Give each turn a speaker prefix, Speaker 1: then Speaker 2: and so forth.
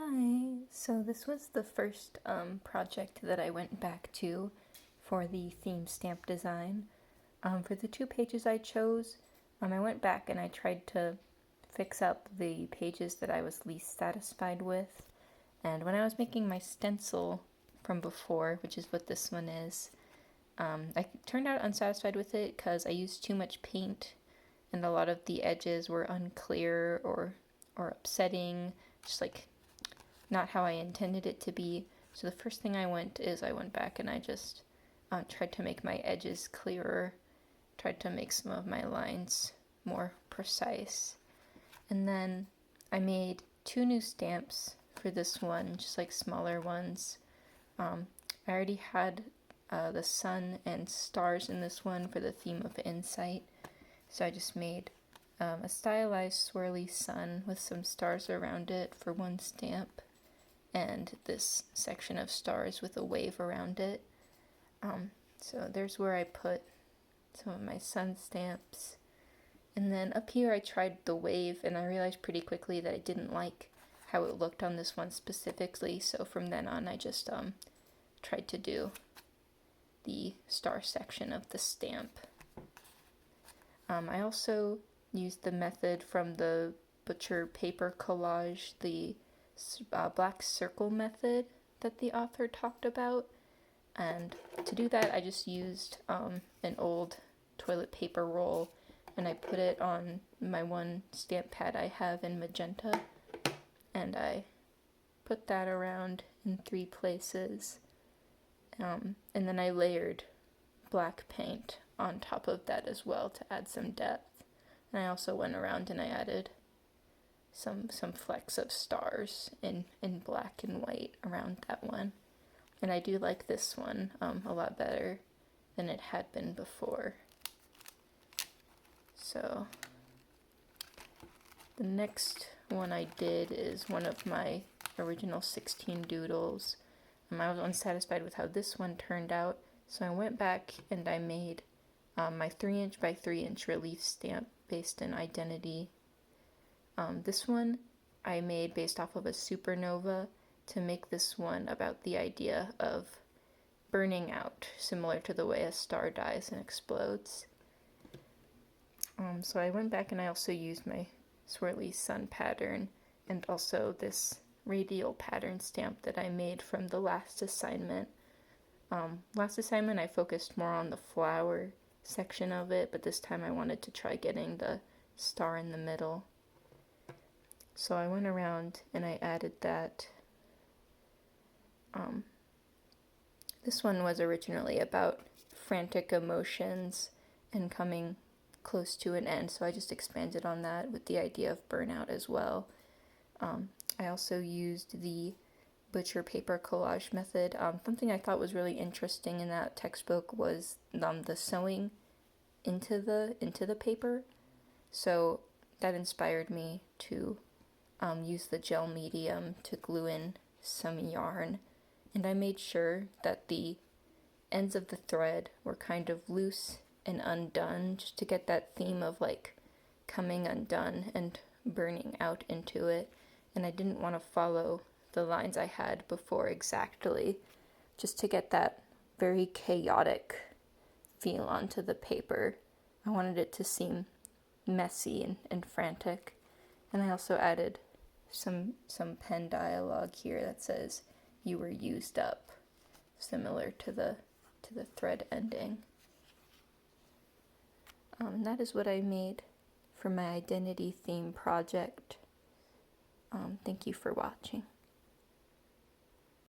Speaker 1: Hi, so this was the first project that I went back to for the theme stamp design. For the two pages I chose, I went back and I tried to fix up the pages that I was least satisfied with. And when I was making my stencil from before, which is what this one is, I turned out unsatisfied with it because I used too much paint and a lot of the edges were unclear or upsetting, just like not how I intended it to be. So the first thing I went back and I just tried to make my edges clearer, tried to make some of my lines more precise. And then I made two new stamps for this one, just like smaller ones. I already had the sun and stars in this one for the theme of insight. So I just made a stylized swirly sun with some stars around it for one stamp, and this section of stars with a wave around it. So there's where I put some of my sun stamps. And then up here I tried the wave, and I realized pretty quickly that I didn't like how it looked on this one specifically, so from then on I just tried to do the star section of the stamp. I also used the method from the Butcher paper collage, the black circle method that the author talked about, and to do that I just used an old toilet paper roll and I put it on my one stamp pad I have in magenta, and I put that around in 3 places, and then I layered black paint on top of that as well to add some depth. And I also went around and I added some flecks of stars in black and white around that one. And I do like this one a lot better than it had been before. So the next one I did is one of my original 16 doodles. I was unsatisfied with how this one turned out, so I went back and I made my 3" by 3" relief stamp based in Identity. This one I made based off of a supernova to make this one about the idea of burning out, similar to the way a star dies and explodes. So I went back and I also used my swirly sun pattern and also this radial pattern stamp that I made from the last assignment. Last assignment I focused more on the flower section of it, but this time I wanted to try getting the star in the middle. So I went around and I added that. This one was originally about frantic emotions and coming close to an end, so I just expanded on that with the idea of burnout as well. I also used the Butcher paper collage method. Something I thought was really interesting in that textbook was the sewing into the paper. So that inspired me to use the gel medium to glue in some yarn, and I made sure that the ends of the thread were kind of loose and undone, just to get that theme of like coming undone and burning out into it. And I didn't want to follow the lines I had before exactly, just to get that very chaotic feel onto the paper. I wanted it to seem messy and frantic. And I also added some pen dialogue here that says "you were used up," similar to the thread ending. That is what I made for my identity theme project. Thank you for watching.